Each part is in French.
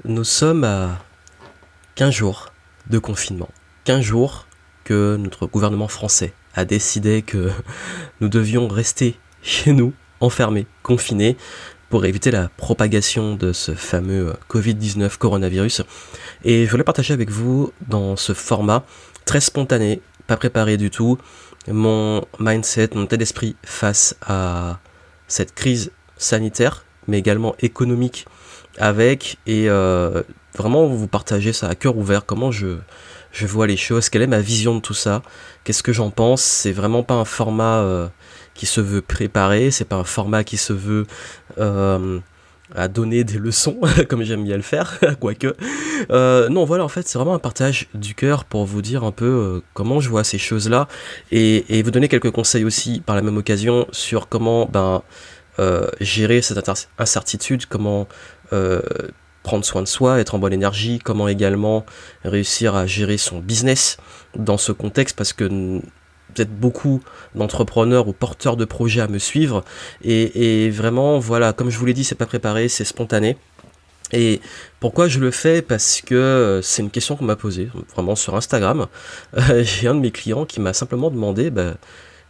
Nous sommes à 15 jours de confinement. 15 jours que notre gouvernement français a décidé que nous devions rester chez nous, enfermés, confinés, pour éviter la propagation de ce fameux Covid-19 coronavirus. Et je voulais partager avec vous dans ce format très spontané, pas préparé du tout, mon mindset, mon état d'esprit face à cette crise sanitaire, mais également économique avec, et vraiment vous partager ça à cœur ouvert, comment je vois les choses, quelle est ma vision de tout ça, qu'est-ce que j'en pense. C'est vraiment pas un format qui se veut préparé, c'est pas un format qui se veut euh, à donner des leçons, comme j'aime bien le faire, quoique. Non, voilà, en fait, c'est vraiment un partage du cœur pour vous dire un peu comment je vois ces choses-là, et vous donner quelques conseils aussi, par la même occasion, sur comment gérer cette incertitude, comment euh, prendre soin de soi, être en bonne énergie, comment également réussir à gérer son business dans ce contexte, parce que vous êtes beaucoup d'entrepreneurs ou porteurs de projets à me suivre, et vraiment, voilà, comme je vous l'ai dit, c'est pas préparé, c'est spontané. Et pourquoi je le fais? Parce que c'est une question qu'on m'a posée, vraiment sur Instagram. J'ai un de mes clients qui m'a simplement demandé,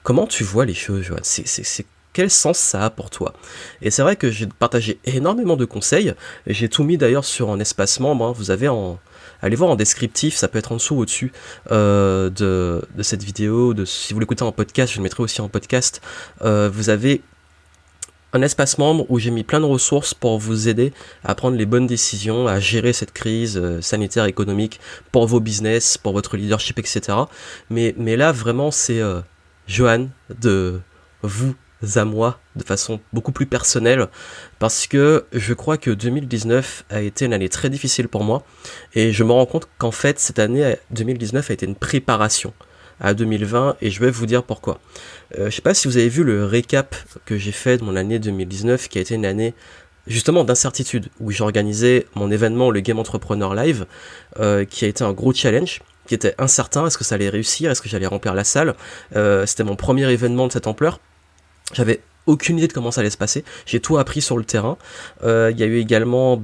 comment tu vois les choses, Johan? Quel sens ça a pour toi? Et c'est vrai que j'ai partagé énormément de conseils. J'ai tout mis d'ailleurs sur un espace membre, hein. Vous avez allez voir en descriptif, ça peut être en dessous ou au-dessus de cette vidéo. Si vous l'écoutez en podcast, je le mettrai aussi en podcast. Vous avez un espace membre où j'ai mis plein de ressources pour vous aider à prendre les bonnes décisions, à gérer cette crise sanitaire, économique, pour vos business, pour votre leadership, etc. Mais là, vraiment, c'est Johan, de vous à moi, de façon beaucoup plus personnelle, parce que je crois que 2019 a été une année très difficile pour moi, et je me rends compte qu'en fait, cette année 2019 a été une préparation à 2020, et je vais vous dire pourquoi. Je sais pas si vous avez vu le récap que j'ai fait de mon année 2019, qui a été une année justement d'incertitude, où j'ai organisé mon événement, le Game Entrepreneur Live, qui a été un gros challenge, qui était incertain. Est-ce que ça allait réussir? Est-ce que j'allais remplir la salle? C'était mon premier événement de cette ampleur. J'avais aucune idée de comment ça allait se passer. J'ai tout appris sur le terrain. Il y a eu également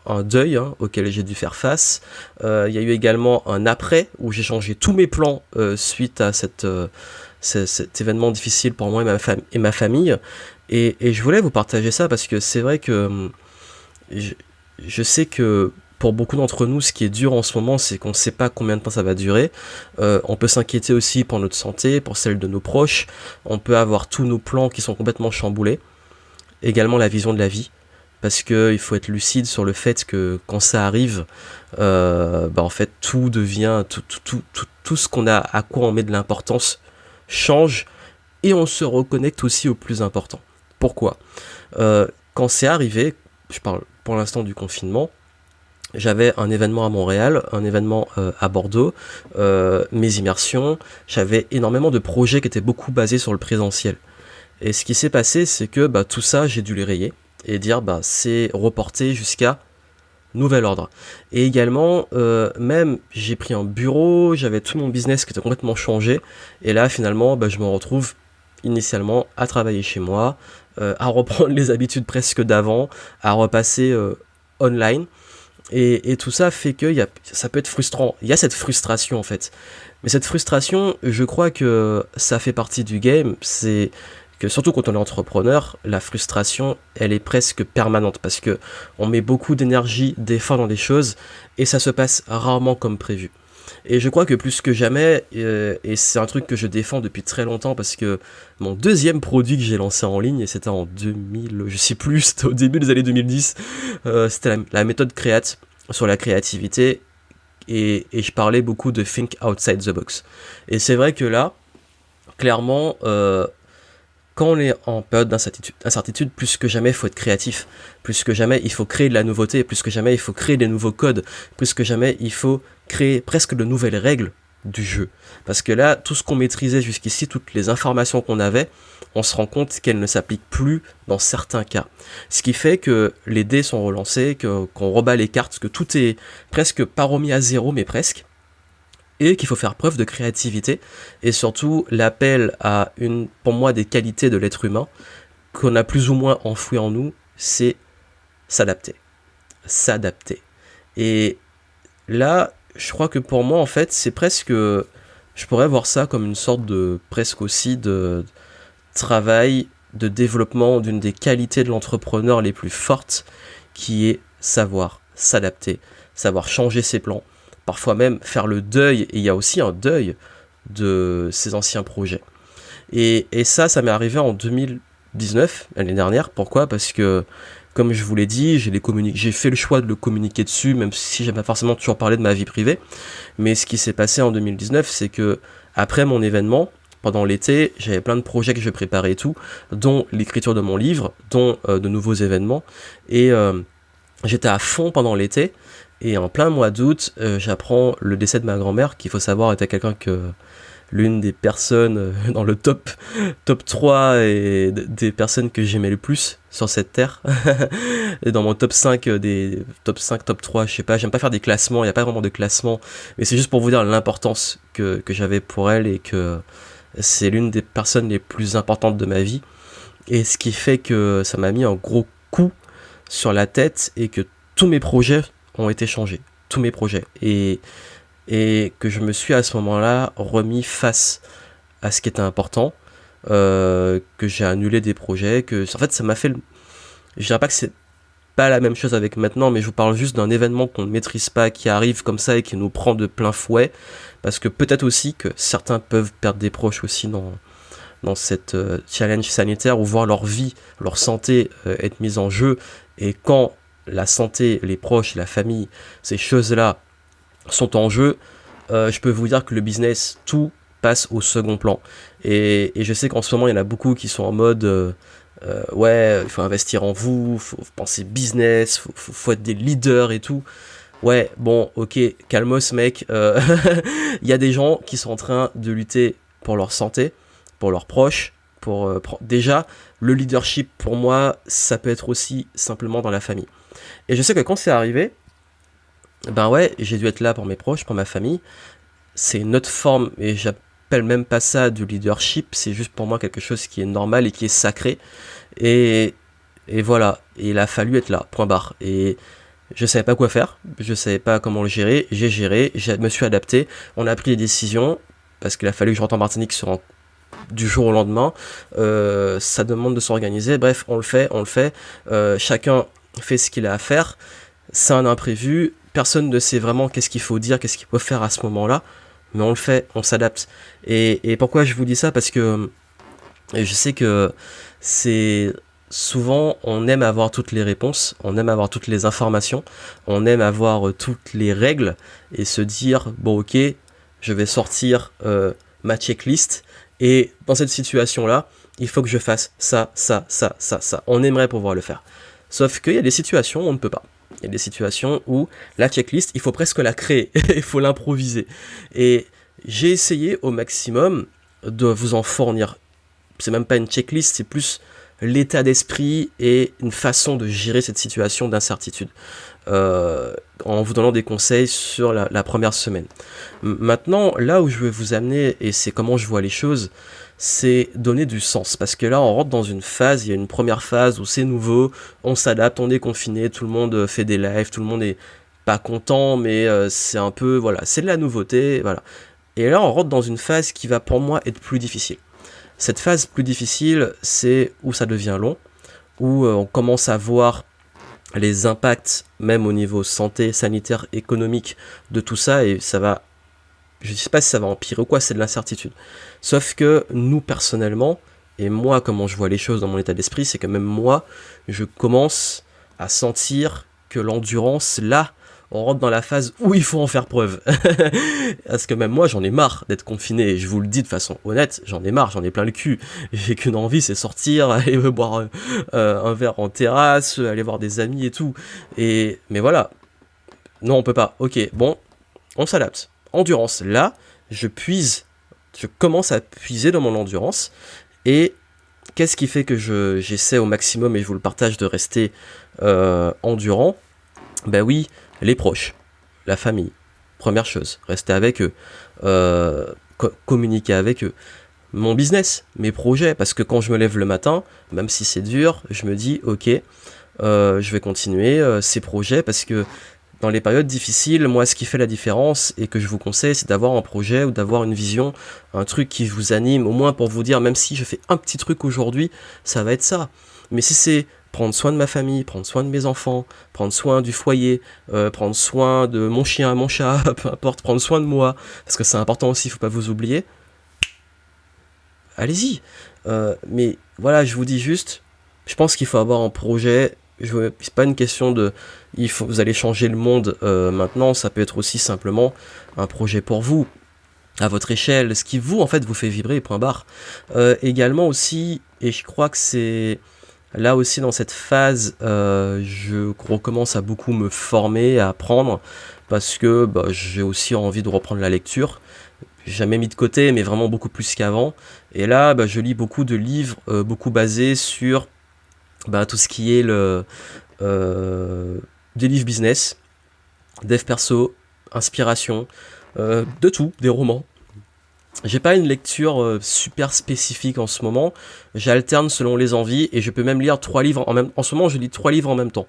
un deuil, hein, auquel j'ai dû faire face. Il y a eu également un après, où j'ai changé tous mes plans suite à cet événement difficile pour moi et ma famille. Et je voulais vous partager ça parce que c'est vrai que je, je sais que pour beaucoup d'entre nous, ce qui est dur en ce moment, c'est qu'on ne sait pas combien de temps ça va durer. On peut s'inquiéter aussi pour notre santé, pour celle de nos proches. On peut avoir tous nos plans qui sont complètement chamboulés. Également la vision de la vie. Parce qu'il faut être lucide sur le fait que quand ça arrive, en fait, tout devient, tout ce qu'on a, à quoi on met de l'importance, change, et on se reconnecte aussi au plus important. Pourquoi? Quand c'est arrivé, je parle pour l'instant du confinement, j'avais un événement à Montréal, un événement à Bordeaux, mes immersions, j'avais énormément de projets qui étaient beaucoup basés sur le présentiel. Et ce qui s'est passé, c'est que tout ça, j'ai dû les rayer et dire c'est reporté jusqu'à nouvel ordre. Et également, même j'ai pris un bureau, j'avais tout mon business qui était complètement changé, et là finalement, je me retrouve initialement à travailler chez moi, à reprendre les habitudes presque d'avant, à repasser online. Et tout ça fait que ça peut être frustrant. Il y a cette frustration en fait. Mais cette frustration, je crois que ça fait partie du game. C'est que surtout quand on est entrepreneur, la frustration, elle est presque permanente parce que on met beaucoup d'énergie, d'efforts dans des choses et ça se passe rarement comme prévu. Et je crois que plus que jamais, et c'est un truc que je défends depuis très longtemps parce que mon deuxième produit que j'ai lancé en ligne, et c'était en 2000, je sais plus, c'était au début des années 2010, c'était la méthode Créate sur la créativité, et je parlais beaucoup de think outside the box. Et c'est vrai que là, clairement, quand on est en période d'incertitude, plus que jamais, il faut être créatif. Plus que jamais, il faut créer de la nouveauté. Plus que jamais, il faut créer des nouveaux codes. Plus que jamais, il faut créer presque de nouvelles règles du jeu. Parce que là, tout ce qu'on maîtrisait jusqu'ici, toutes les informations qu'on avait, on se rend compte qu'elles ne s'appliquent plus dans certains cas. Ce qui fait que les dés sont relancés, qu'on rebat les cartes, que tout est presque pas remis à zéro, mais presque. Et qu'il faut faire preuve de créativité, et surtout l'appel à une, pour moi, des qualités de l'être humain qu'on a plus ou moins enfoui en nous, c'est s'adapter. S'adapter. Et là, je crois que pour moi, en fait, c'est presque... Je pourrais voir ça comme une sorte de... presque aussi de travail, de développement d'une des qualités de l'entrepreneur les plus fortes, qui est savoir s'adapter, savoir changer ses plans, parfois même faire le deuil, et il y a aussi un deuil de ses anciens projets. Et ça m'est arrivé en 2019, l'année dernière. Pourquoi ? Parce que, comme je vous l'ai dit, j'ai fait le choix de le communiquer dessus, même si j'ai pas forcément toujours parlé de ma vie privée. Mais ce qui s'est passé en 2019, c'est que après mon événement, pendant l'été, j'avais plein de projets que je préparais et tout, dont l'écriture de mon livre, dont de nouveaux événements. Et j'étais à fond pendant l'été. Et en plein mois d'août, j'apprends le décès de ma grand-mère, qu'il faut savoir était quelqu'un que l'une des personnes dans le top 3 et des personnes que j'aimais le plus sur cette terre. Et dans mon top 5, top 3, je sais pas, j'aime pas faire des classements, il n'y a pas vraiment de classement, mais c'est juste pour vous dire l'importance que j'avais pour elle et que c'est l'une des personnes les plus importantes de ma vie. Et ce qui fait que ça m'a mis un gros coup sur la tête et que tous mes projets ont été changés. Tous mes projets. Et que je me suis à ce moment-là remis face à ce qui était important, que j'ai annulé des projets, en fait ça m'a fait... Je dirais pas que c'est pas la même chose avec maintenant, mais je vous parle juste d'un événement qu'on ne maîtrise pas, qui arrive comme ça et qui nous prend de plein fouet, parce que peut-être aussi que certains peuvent perdre des proches aussi dans cette challenge sanitaire, ou voir leur vie, leur santé être mise en jeu, et quand la santé, les proches, la famille, ces choses-là sont en jeu, je peux vous dire que le business, tout passe au second plan. Et je sais qu'en ce moment, il y en a beaucoup qui sont en mode ouais, il faut investir en vous, faut penser business, faut être des leaders et tout. Ouais, bon, ok, calmos mec, il y a des gens qui sont en train de lutter pour leur santé, pour leurs proches, déjà, le leadership, pour moi, ça peut être aussi simplement dans la famille. Et je sais que quand c'est arrivé, ben ouais, j'ai dû être là pour mes proches, pour ma famille. C'est une autre forme, et j'appelle même pas ça du leadership, c'est juste pour moi quelque chose qui est normal et qui est sacré. Et voilà, et il a fallu être là, point barre. Et je savais pas quoi faire, je savais pas comment le gérer, j'ai géré, je me suis adapté, on a pris des décisions, parce qu'il a fallu que je rentre en Martinique du jour au lendemain. Ça demande de s'organiser, bref, on le fait, chacun fait ce qu'il a à faire, c'est un imprévu, personne ne sait vraiment qu'est-ce qu'il faut dire, qu'est-ce qu'il faut faire à ce moment-là, mais on le fait, on s'adapte. Et pourquoi je vous dis ça ? Parce que je sais que c'est souvent, on aime avoir toutes les réponses, on aime avoir toutes les informations, on aime avoir toutes les règles et se dire, bon ok, je vais sortir ma checklist, et dans cette situation-là, il faut que je fasse ça. On aimerait pouvoir le faire. Sauf qu'il y a des situations où on ne peut pas. Il y a des situations où la checklist, il faut presque la créer, il faut l'improviser. Et j'ai essayé au maximum de vous en fournir. C'est même pas une checklist, c'est plus l'état d'esprit et une façon de gérer cette situation d'incertitude, en vous donnant des conseils sur la première semaine. Maintenant, là où je vais vous amener, et c'est comment je vois les choses, c'est donner du sens, parce que là on rentre dans une phase, il y a une première phase où c'est nouveau, on s'adapte, on est confiné, tout le monde fait des lives, tout le monde est pas content, mais c'est un peu, voilà, c'est de la nouveauté, voilà. Et là on rentre dans une phase qui va pour moi être plus difficile. Cette phase plus difficile, c'est où ça devient long, où on commence à voir les impacts, même au niveau santé, sanitaire, économique, de tout ça, et ça va, je ne sais pas si ça va empirer ou quoi, c'est de l'incertitude. Sauf que nous, personnellement, et moi, comment je vois les choses dans mon état d'esprit, c'est que même moi, je commence à sentir que l'endurance, là, on rentre dans la phase où il faut en faire preuve. Parce que même moi, j'en ai marre d'être confiné, et je vous le dis de façon honnête, j'en ai marre, j'en ai plein le cul. J'ai qu'une envie, c'est sortir, aller boire un verre en terrasse, aller voir des amis et tout. Mais voilà, non, on peut pas. Ok, bon, on s'adapte. Endurance, là, je commence à puiser dans mon endurance, et qu'est-ce qui fait que j'essaie au maximum, et je vous le partage, de rester endurant ? Ben oui, les proches, la famille, première chose, rester avec eux, communiquer avec eux. Mon business, mes projets, parce que quand je me lève le matin, même si c'est dur, je me dis ok, je vais continuer ces projets, parce que dans les périodes difficiles, moi, ce qui fait la différence et que je vous conseille, c'est d'avoir un projet ou d'avoir une vision, un truc qui vous anime, au moins pour vous dire, même si je fais un petit truc aujourd'hui, ça va être ça. Mais si c'est prendre soin de ma famille, prendre soin de mes enfants, prendre soin du foyer, prendre soin de mon chien, mon chat, peu importe, prendre soin de moi, parce que c'est important aussi, il faut pas vous oublier, allez-y. Mais voilà, je vous dis juste, je pense qu'il faut avoir un projet. C'est pas une question de vous allez changer le monde maintenant, ça peut être aussi simplement un projet pour vous, à votre échelle, ce qui vous en fait vous fait vibrer, point barre. Également aussi, et je crois que c'est là aussi dans cette phase, je recommence à beaucoup me former, à apprendre, parce que j'ai aussi envie de reprendre la lecture. J'ai jamais mis de côté, mais vraiment beaucoup plus qu'avant. Et là, je lis beaucoup de livres, beaucoup basés sur tout ce qui est des livres business, dev perso, inspiration, de tout, des romans. J'ai pas une lecture super spécifique en ce moment, j'alterne selon les envies et je peux même lire 3 livres en ce moment je lis 3 livres en même temps.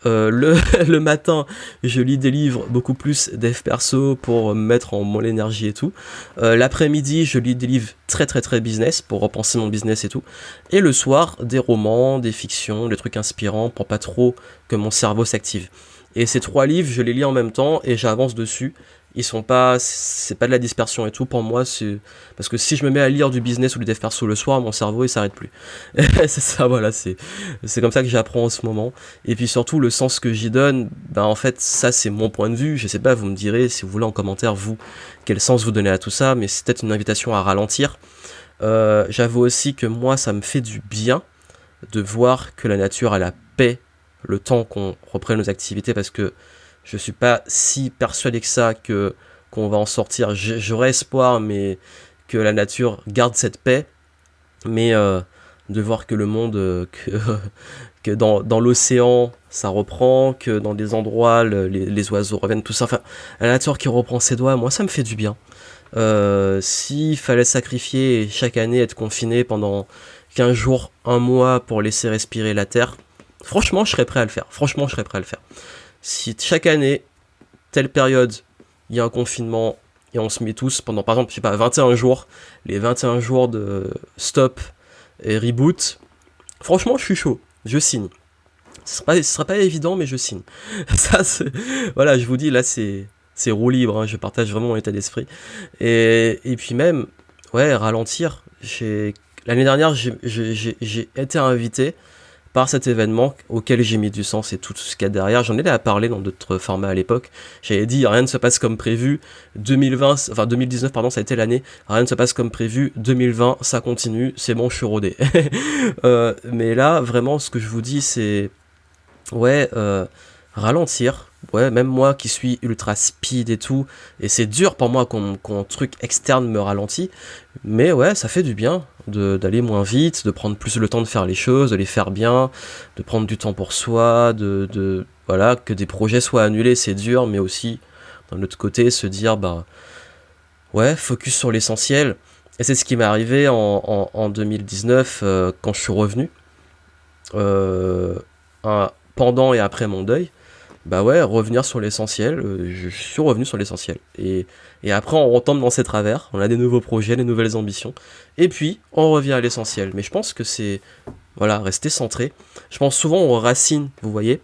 Le matin, je lis des livres beaucoup plus dev perso pour me mettre en mon énergie et tout. L'après-midi, je lis des livres très très très business pour repenser mon business et tout. Et le soir, des romans, des fictions, des trucs inspirants pour pas trop que mon cerveau s'active. Et ces 3 livres, je les lis en même temps et j'avance dessus. C'est pas de la dispersion et tout pour moi, c'est parce que si je me mets à lire du business ou du dev perso le soir, mon cerveau il s'arrête plus. C'est ça, voilà, c'est comme ça que j'apprends en ce moment. Et puis surtout le sens que j'y donne, en fait ça c'est mon point de vue. Je sais pas, vous me direz si vous voulez en commentaire vous quel sens vous donnez à tout ça, mais c'est peut-être une invitation à ralentir. J'avoue aussi que moi ça me fait du bien de voir que la nature a la paix le temps qu'on reprenne nos activités, parce que je suis pas si persuadé que ça qu'on va en sortir. J'aurais espoir, mais que la nature garde cette paix. Mais de voir que le monde, que dans l'océan, ça reprend, que dans des endroits, les oiseaux reviennent, tout ça. Enfin, la nature qui reprend ses doigts, moi, ça me fait du bien. S'il fallait sacrifier et chaque année être confiné pendant 15 jours, un mois pour laisser respirer la terre, franchement, je serais prêt à le faire. Si chaque année, telle période, il y a un confinement et on se met tous pendant, par exemple, 21 jours, les 21 jours de stop et reboot, franchement, je suis chaud, je signe. Ce sera pas évident, mais je signe. Ça, voilà, je vous dis, là, c'est roue libre, hein, je partage vraiment mon état d'esprit. Et puis même, ouais, ralentir. L'année dernière, j'ai été invité par cet événement auquel j'ai mis du sens et tout ce qu'il y a derrière. J'en ai à parler dans d'autres formats à l'époque. J'avais dit rien ne se passe comme prévu. 2019 pardon, ça a été l'année. Rien ne se passe comme prévu. 2020 ça continue. C'est bon, je suis rodé. Mais là vraiment ce que je vous dis c'est ralentir. Ouais, même moi qui suis ultra speed et tout, et c'est dur pour moi quand truc externe me ralentit, mais ouais, ça fait du bien d'aller moins vite, de prendre plus le temps de faire les choses, de les faire bien, de prendre du temps pour soi, voilà, que des projets soient annulés, c'est dur, mais aussi, d'un autre côté, se dire, ouais, focus sur l'essentiel, et c'est ce qui m'est arrivé en 2019, quand je suis revenu, pendant et après mon deuil. Revenir sur l'essentiel, je suis revenu sur l'essentiel. Et après, on retombe dans ses travers, on a des nouveaux projets, des nouvelles ambitions, et puis on revient à l'essentiel. Mais je pense que c'est, voilà, rester centré. Je pense souvent aux racines, vous voyez.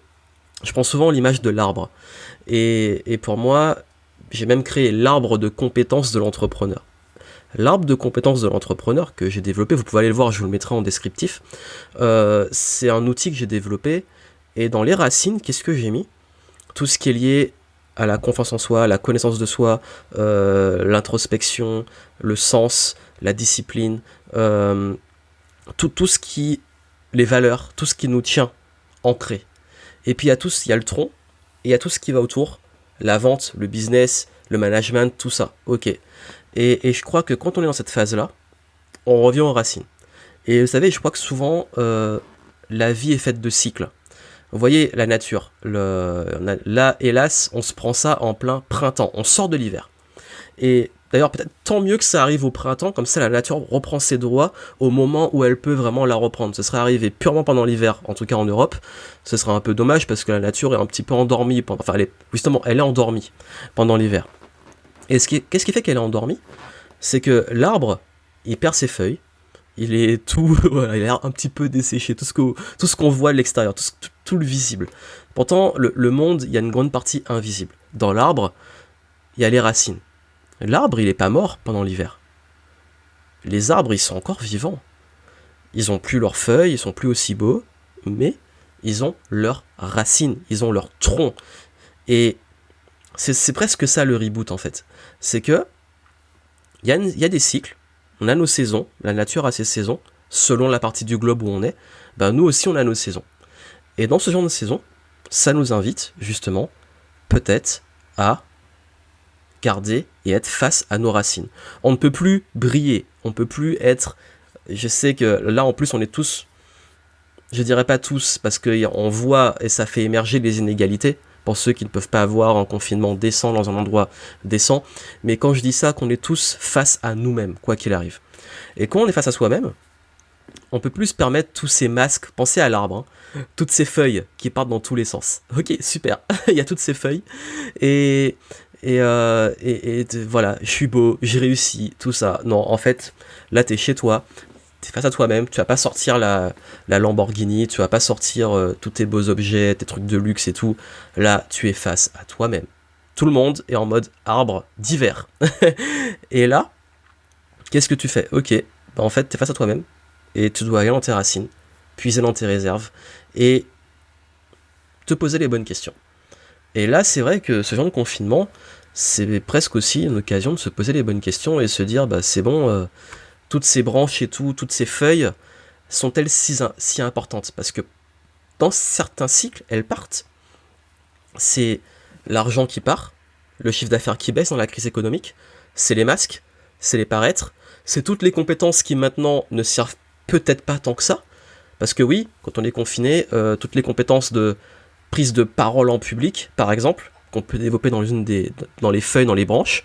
Je pense souvent à l'image de l'arbre. Et pour moi, j'ai même créé l'arbre de compétences de l'entrepreneur. L'arbre de compétences de l'entrepreneur que j'ai développé, vous pouvez aller le voir, je vous le mettrai en descriptif. C'est un outil que j'ai développé, et dans les racines, qu'est-ce que j'ai mis ? Tout ce qui est lié à la confiance en soi, à la connaissance de soi, l'introspection, le sens, la discipline, tout ce qui, les valeurs, tout ce qui nous tient ancrés. Et puis il y a le tronc, et il y a tout ce qui va autour, la vente, le business, le management, tout ça, ok. Et je crois que quand on est dans cette phase-là, on revient aux racines. Et vous savez, je crois que souvent, la vie est faite de cycles. Vous voyez la nature, là hélas on se prend ça en plein printemps, on sort de l'hiver. Et D'ailleurs, peut-être tant mieux que ça arrive au printemps, comme ça la nature reprend ses droits au moment où elle peut vraiment la reprendre. Ce serait arrivé purement pendant l'hiver, en tout cas en Europe. Ce serait un peu dommage parce que la nature est un petit peu endormie. Enfin, justement, elle est endormie pendant l'hiver. Et qu'est-ce qui fait qu'elle est endormie? C'est que l'arbre, il perd ses feuilles. Il est tout, voilà, il a l'air un petit peu desséché, tout ce qu'on voit de l'extérieur, tout le visible. Pourtant, le monde, il y a une grande partie invisible. Dans l'arbre, il y a les racines. L'arbre, il est pas mort pendant l'hiver. Les arbres, ils sont encore vivants. Ils ont plus leurs feuilles, ils sont plus aussi beaux, mais ils ont leurs racines, ils ont leur tronc. Et c'est presque ça le reboot en fait. C'est que il y a des cycles, on a nos saisons, la nature a ses saisons, selon la partie du globe où on est, ben nous aussi on a nos saisons. Et dans ce genre de saison, ça nous invite justement peut-être à garder et être face à nos racines. On ne peut plus briller, on ne peut plus être... Je sais que là en plus on est tous, je dirais pas tous, parce qu'on voit et ça fait émerger les inégalités, pour ceux qui ne peuvent pas avoir un confinement décent dans un endroit décent, mais quand je dis ça, qu'on est tous face à nous-mêmes, quoi qu'il arrive. Et quand on est face à soi-même, on peut plus se permettre tous ces masques, pensez à l'arbre, toutes ces feuilles qui partent dans tous les sens. Ok, super, il y a toutes ces feuilles, et voilà, je suis beau, j'ai réussi, tout ça. Non, en fait, là t'es chez toi, t'es face à toi-même, tu vas pas sortir la Lamborghini, tu vas pas sortir tous tes beaux objets, tes trucs de luxe et tout. Là, tu es face à toi-même. Tout le monde est en mode arbre d'hiver. Et là, qu'est-ce que tu fais? Ok, bah en fait, t'es face à toi-même et tu dois aller dans tes racines, puiser dans tes réserves et te poser les bonnes questions. Et là, c'est vrai que ce genre de confinement, c'est presque aussi une occasion de se poser les bonnes questions et se dire, bah c'est bon, toutes ces branches et tout, toutes ces feuilles, sont-elles si importantes? Parce que dans certains cycles, elles partent. C'est l'argent qui part, le chiffre d'affaires qui baisse dans la crise économique, c'est les masques, c'est les paraîtres, c'est toutes les compétences qui maintenant ne servent peut-être pas tant que ça. Parce que oui, quand on est confiné, toutes les compétences de prise de parole en public, par exemple, qu'on peut développer dans les feuilles, dans les branches,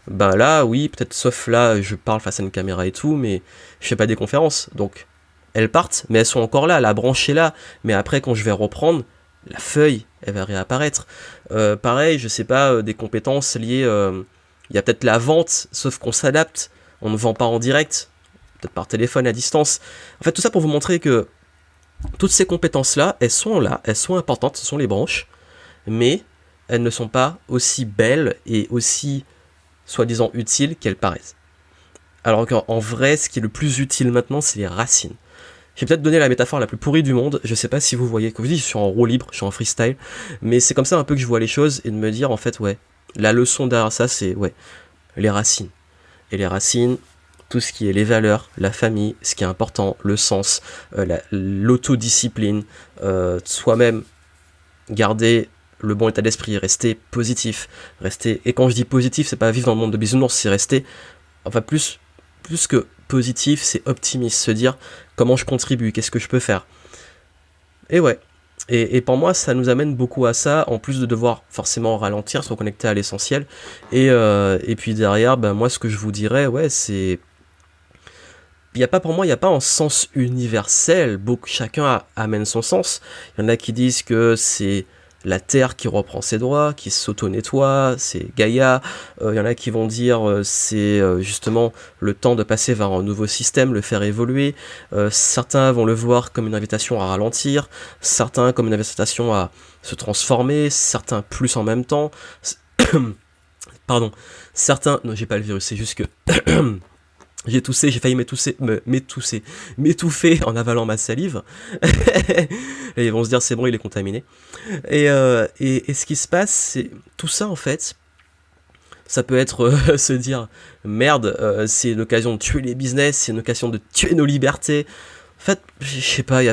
ben là, oui, peut-être, sauf là, je parle face à une caméra et tout, mais je fais pas des conférences, donc elles partent, mais elles sont encore là, la branche est là, mais après, quand je vais reprendre, la feuille, elle va réapparaître. Pareil, je sais pas, des compétences liées, il y a peut-être la vente, sauf qu'on s'adapte, on ne vend pas en direct, peut-être par téléphone à distance. En fait, tout ça pour vous montrer que toutes ces compétences-là, elles sont importantes, ce sont les branches, mais elles ne sont pas aussi belles et aussi soi-disant utiles qu'elles paraissent. Alors qu'en vrai, ce qui est le plus utile maintenant, c'est les racines. J'ai peut-être donné la métaphore la plus pourrie du monde, je sais pas si vous voyez, comme je dis, je suis en roue libre, je suis en freestyle, mais c'est comme ça un peu que je vois les choses, et de me dire, en fait, ouais, la leçon derrière ça, c'est, ouais, les racines. Et les racines, tout ce qui est les valeurs, la famille, ce qui est important, le sens, l'autodiscipline, soi-même, garder le bon état d'esprit, rester positif, et quand je dis positif, c'est pas vivre dans le monde de bisounours, c'est rester, enfin plus que positif, c'est optimiste, se dire comment je contribue, qu'est-ce que je peux faire. Et ouais, et pour moi, ça nous amène beaucoup à ça, en plus de devoir forcément ralentir, se reconnecter à l'essentiel, et puis derrière, ben moi ce que je vous dirais, ouais, c'est... Pour moi, il n'y a pas un sens universel, chacun amène son sens. Il y en a qui disent que c'est la Terre qui reprend ses droits, qui s'auto-nettoie, c'est Gaïa. Il y en a qui vont dire c'est justement le temps de passer vers un nouveau système, le faire évoluer. Certains vont le voir comme une invitation à ralentir, certains comme une invitation à se transformer, certains plus en même temps. Pardon, certains... Non, j'ai pas le virus, c'est juste que... J'ai toussé, j'ai failli m'étouffer en avalant ma salive. Et ils vont se dire c'est bon, il est contaminé. Et ce qui se passe, c'est tout ça en fait. Ça peut être se dire merde, c'est une occasion de tuer les business, c'est une occasion de tuer nos libertés. En fait, je sais pas s'il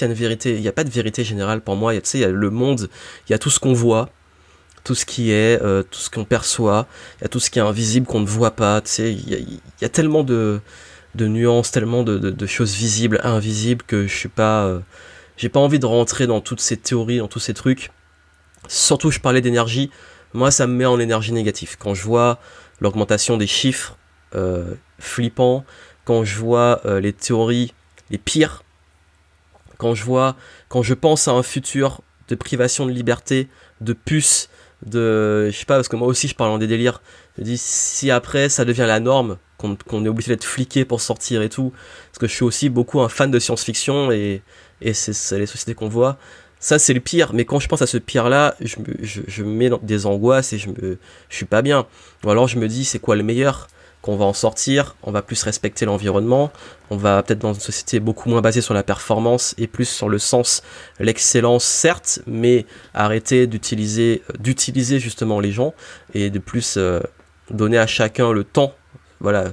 y a une vérité, il y a pas de vérité générale pour moi. Il y a le monde, il y a tout ce qu'on voit. Tout ce qui est, tout ce qu'on perçoit, il y a tout ce qui est invisible qu'on ne voit pas, tu sais, il y a tellement de nuances, tellement de choses visibles, invisibles, que je suis pas, j'ai pas envie de rentrer dans toutes ces théories, dans tous ces trucs. Surtout, je parlais d'énergie, moi ça me met en énergie négative. Quand je vois l'augmentation des chiffres flippants, quand je vois les théories les pires, quand je pense à un futur de privation de liberté, de puces, je sais pas, parce que moi aussi je parle en des délires, je dis si après ça devient la norme, qu'on est obligé d'être fliqué pour sortir et tout, parce que je suis aussi beaucoup un fan de science-fiction et c'est les sociétés qu'on voit, ça c'est le pire, mais quand je pense à ce pire là, je me mets dans des angoisses et je suis pas bien, ou alors je me dis c'est quoi le meilleur, qu'on va en sortir, on va plus respecter l'environnement, on va peut-être dans une société beaucoup moins basée sur la performance et plus sur le sens, l'excellence certes, mais arrêter d'utiliser justement les gens et de plus donner à chacun le temps, voilà,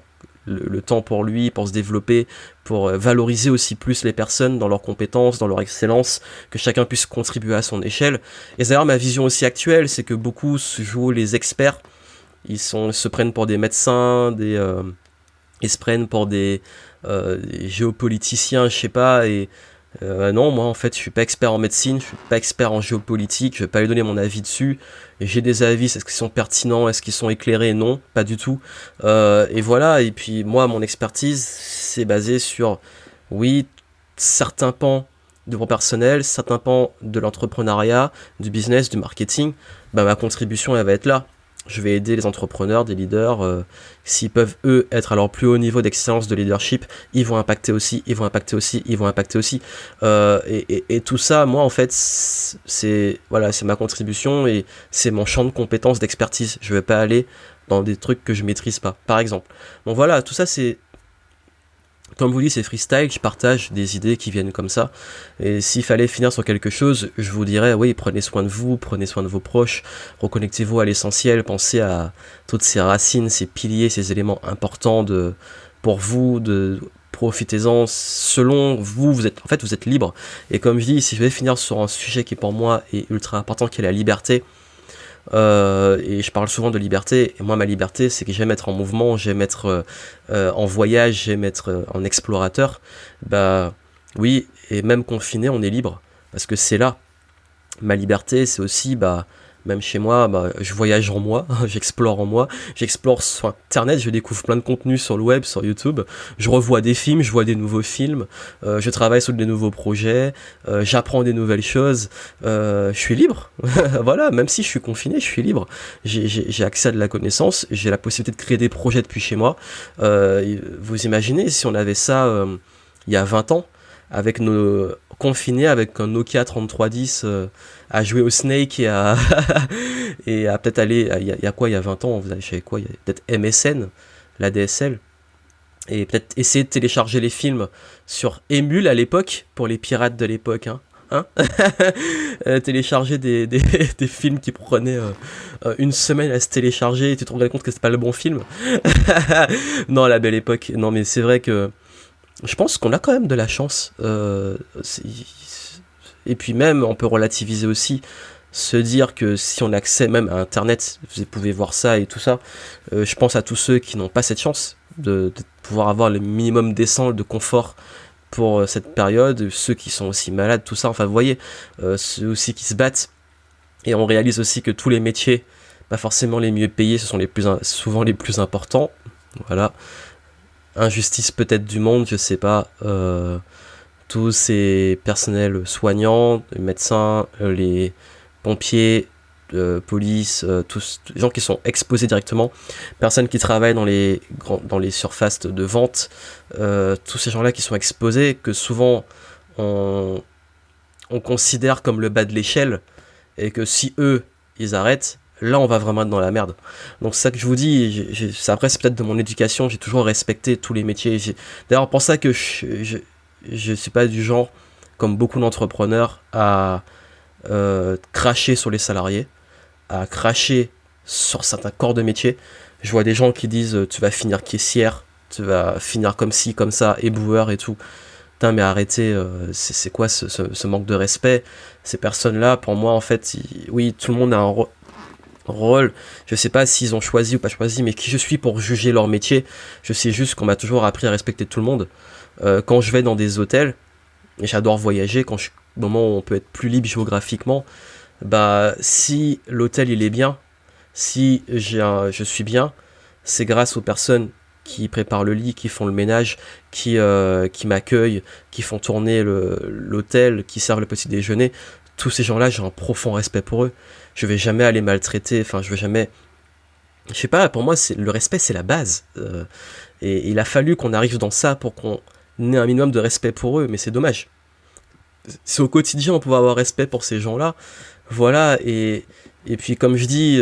le temps pour lui, pour se développer, pour valoriser aussi plus les personnes dans leurs compétences, dans leur excellence, que chacun puisse contribuer à son échelle. Et d'ailleurs ma vision aussi actuelle, c'est que beaucoup se jouent les experts, ils se prennent pour des médecins, ils se prennent pour des géopoliticiens, je sais pas, et non, moi en fait je suis pas expert en médecine, je suis pas expert en géopolitique, je vais pas lui donner mon avis dessus, et j'ai des avis, est-ce qu'ils sont pertinents, est-ce qu'ils sont éclairés, non, pas du tout, et voilà, et puis moi mon expertise c'est basé sur, oui, certains pans de mon personnel, certains pans de l'entrepreneuriat, du business, du marketing, bah ma contribution elle va être là. Je vais aider les entrepreneurs, des leaders, s'ils peuvent eux être à leur plus haut niveau d'excellence de leadership, ils vont impacter aussi, ils vont impacter aussi, ils vont impacter aussi. Et tout ça, moi en fait, c'est ma contribution et c'est mon champ de compétences, d'expertise. Je vais pas aller dans des trucs que je maîtrise pas, par exemple. Donc voilà, tout ça c'est, comme vous dites, c'est freestyle, je partage des idées qui viennent comme ça. Et s'il fallait finir sur quelque chose, je vous dirais, oui, prenez soin de vous, prenez soin de vos proches, reconnectez-vous à l'essentiel, pensez à toutes ces racines, ces piliers, ces éléments importants pour vous, profitez-en selon vous, vous êtes libre. Et comme je dis, si je vais finir sur un sujet qui pour moi est ultra important, qui est la liberté, et je parle souvent de liberté, et moi ma liberté c'est que j'aime être en mouvement, j'aime être en voyage, j'aime être en explorateur, bah oui, et même confiné on est libre, parce que c'est là, ma liberté c'est aussi, bah même chez moi, bah, je voyage en moi, j'explore sur internet, je découvre plein de contenus sur le web, sur YouTube, je revois des films, je vois des nouveaux films, je travaille sur des nouveaux projets, j'apprends des nouvelles choses, je suis libre, voilà, même si je suis confiné, je suis libre, j'ai accès à de la connaissance, j'ai la possibilité de créer des projets depuis chez moi, vous imaginez si on avait ça il y a 20 ans, avec nos confinés avec un Nokia 3310 à jouer au Snake et à et à peut-être aller il y a quoi, il y a 20 ans vous avez savez quoi, il y a peut-être MSN, la DSL, et peut-être essayer de télécharger les films sur Emule à l'époque pour les pirates de l'époque, hein télécharger des films qui prenaient une semaine à se télécharger et tu te rendais compte que c'était pas le bon film. Non, la belle époque. Non mais c'est vrai que je pense qu'on a quand même de la chance. Et puis même, on peut relativiser aussi, se dire que si on a accès même à Internet, vous pouvez voir ça et tout ça, je pense à tous ceux qui n'ont pas cette chance de pouvoir avoir le minimum décent de confort pour cette période, ceux qui sont aussi malades, tout ça, enfin vous voyez, ceux aussi qui se battent. Et on réalise aussi que tous les métiers, pas forcément les mieux payés, ce sont souvent les plus importants. Voilà. Injustice peut-être du monde, je sais pas, tous ces personnels soignants, les médecins, les pompiers, police, tous les gens qui sont exposés directement, personnes qui travaillent dans les surfaces de vente, tous ces gens-là qui sont exposés, que souvent on considère comme le bas de l'échelle, et que si eux, ils arrêtent, là on va vraiment être dans la merde. Donc c'est ça que je vous dis, après c'est peut-être de mon éducation, j'ai toujours respecté tous les métiers. D'ailleurs pour ça que je suis pas du genre, comme beaucoup d'entrepreneurs, à cracher sur les salariés, à cracher sur certains corps de métier. Je vois des gens qui disent tu vas finir caissière, tu vas finir comme ci, comme ça, éboueur et tout. Putain mais arrêtez, c'est quoi ce manque de respect? Ces personnes-là, pour moi en fait, oui tout le monde a un rôle, je sais pas s'ils ont choisi ou pas choisi, mais qui je suis pour juger leur métier? Je sais juste qu'on m'a toujours appris à respecter tout le monde. Quand je vais dans des hôtels, et j'adore voyager, quand au moment où on peut être plus libre géographiquement, bah si l'hôtel il est bien, si je suis bien, c'est grâce aux personnes qui préparent le lit, qui font le ménage, qui m'accueillent, qui font tourner l'hôtel, qui servent le petit déjeuner. Tous ces gens-là, j'ai un profond respect pour eux. Je vais jamais aller maltraiter, enfin, je vais jamais... Je sais pas, pour moi, le respect, c'est la base. Et il a fallu qu'on arrive dans ça pour qu'on ait un minimum de respect pour eux, mais c'est dommage. Si au quotidien, on pouvait avoir respect pour ces gens-là, voilà, et puis, comme je dis,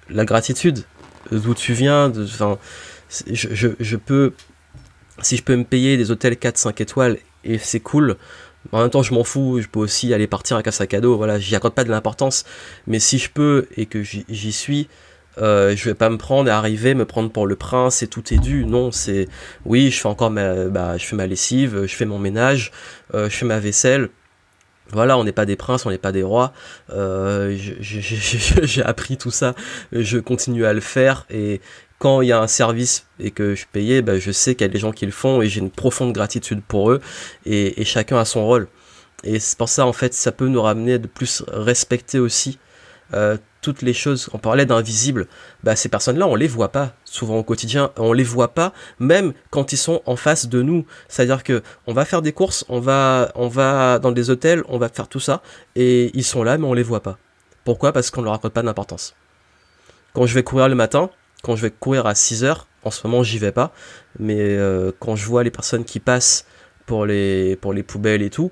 la gratitude, d'où tu viens, enfin, je peux... Si je peux me payer des hôtels 4-5 étoiles, et c'est cool, en même temps, je m'en fous, je peux aussi aller partir avec un sac à dos, voilà, j'y accorde pas de l'importance, mais si je peux et que j'y suis, je vais pas me prendre et arriver, me prendre pour le prince et tout est dû, non, c'est, oui, je fais encore je fais ma lessive, je fais mon ménage, je fais ma vaisselle, voilà, on n'est pas des princes, on n'est pas des rois, j'ai appris tout ça, je continue à le faire, et quand il y a un service et que je payais, je sais qu'il y a des gens qui le font et j'ai une profonde gratitude pour eux, et chacun a son rôle. Et c'est pour ça, en fait, ça peut nous ramener de plus respecter aussi toutes les choses. On parlait d'invisibles, ces personnes-là, on les voit pas souvent au quotidien, on les voit pas même quand ils sont en face de nous. C'est-à-dire que on va faire des courses, on va dans des hôtels, on va faire tout ça, et ils sont là, mais on les voit pas. Pourquoi ? Parce qu'on leur accorde pas d'importance. Quand je vais courir le matin, quand je vais courir à 6h, en ce moment j'y vais pas, mais quand je vois les personnes qui passent pour les poubelles et tout,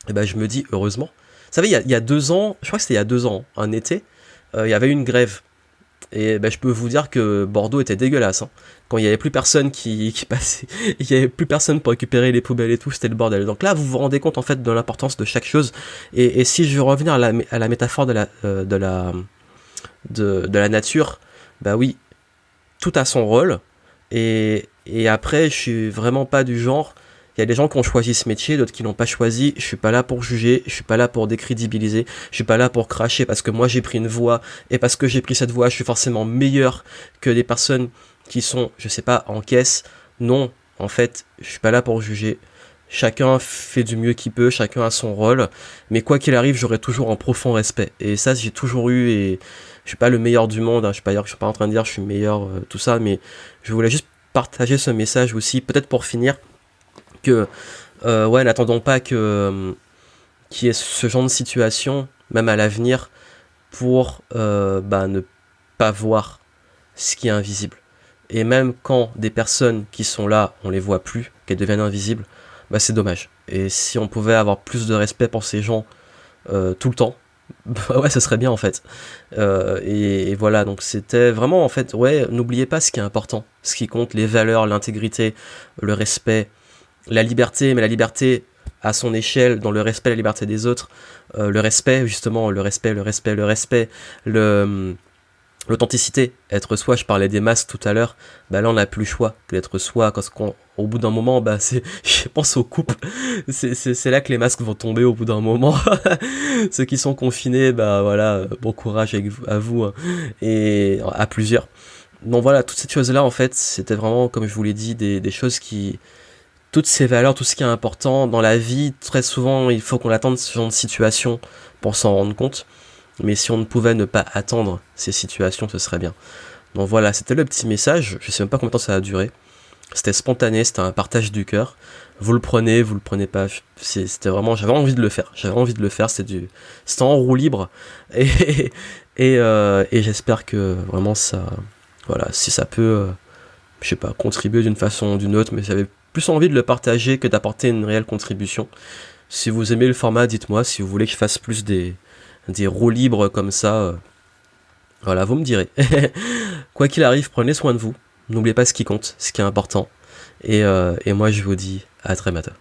je me dis heureusement. Vous savez, il y a 2 ans, je crois que c'était il y a 2 ans, un été, il y avait une grève. Et je peux vous dire que Bordeaux était dégueulasse. Hein. Quand il n'y avait plus personne qui passait, il n'y avait plus personne pour récupérer les poubelles et tout, c'était le bordel. Donc là, vous vous rendez compte en fait de l'importance de chaque chose. Et si je veux revenir à la métaphore de la nature, oui, tout a son rôle. Et après, je suis vraiment pas du genre... Il y a des gens qui ont choisi ce métier, d'autres qui l'ont pas choisi. Je suis pas là pour juger, je suis pas là pour décrédibiliser, je suis pas là pour cracher parce que moi j'ai pris une voie et parce que j'ai pris cette voie, je suis forcément meilleur que des personnes qui sont, je sais pas, en caisse. Non, en fait, je suis pas là pour juger. Chacun fait du mieux qu'il peut, chacun a son rôle, mais quoi qu'il arrive, j'aurai toujours un profond respect. Et ça, j'ai toujours eu, et je suis pas le meilleur du monde, hein. Je suis pas en train de dire je suis meilleur, tout ça, mais je voulais juste partager ce message aussi, peut-être pour finir, que n'attendons pas qu'il y ait ce genre de situation, même à l'avenir, pour ne pas voir ce qui est invisible. Et même quand des personnes qui sont là, on les voit plus, qu'elles deviennent invisibles, c'est dommage. Et si on pouvait avoir plus de respect pour ces gens tout le temps, ce serait bien en fait. Et voilà, donc c'était vraiment en fait, n'oubliez pas ce qui est important, ce qui compte, les valeurs, l'intégrité, le respect, la liberté, mais la liberté à son échelle, dans le respect, la liberté des autres, le respect, justement, l'authenticité, être soi. Je parlais des masques tout à l'heure, là on n'a plus le choix que d'être soi, parce qu'au bout d'un moment, je pense aux couples, c'est là que les masques vont tomber au bout d'un moment. Ceux qui sont confinés, bon courage à vous, hein, et à plusieurs. Donc voilà, toutes ces choses-là, en fait, c'était vraiment, comme je vous l'ai dit, des choses qui... Toutes ces valeurs, tout ce qui est important dans la vie, très souvent, il faut qu'on attende ce genre de situation pour s'en rendre compte. Mais si on ne pouvait ne pas attendre ces situations, ce serait bien. Donc voilà, c'était le petit message. Je sais même pas combien de temps ça a duré. C'était spontané, c'était un partage du cœur. Vous le prenez pas. C'était vraiment, j'avais envie de le faire. C'était en roue libre. Et j'espère que vraiment ça, voilà, si ça peut, contribuer d'une façon ou d'une autre, mais j'avais plus envie de le partager que d'apporter une réelle contribution. Si vous aimez le format, dites-moi. Si vous voulez que je fasse plus des roues libres comme ça, voilà, vous me direz. Quoi qu'il arrive, prenez soin de vous. N'oubliez pas ce qui compte, ce qui est important. Et moi, je vous dis à très bientôt.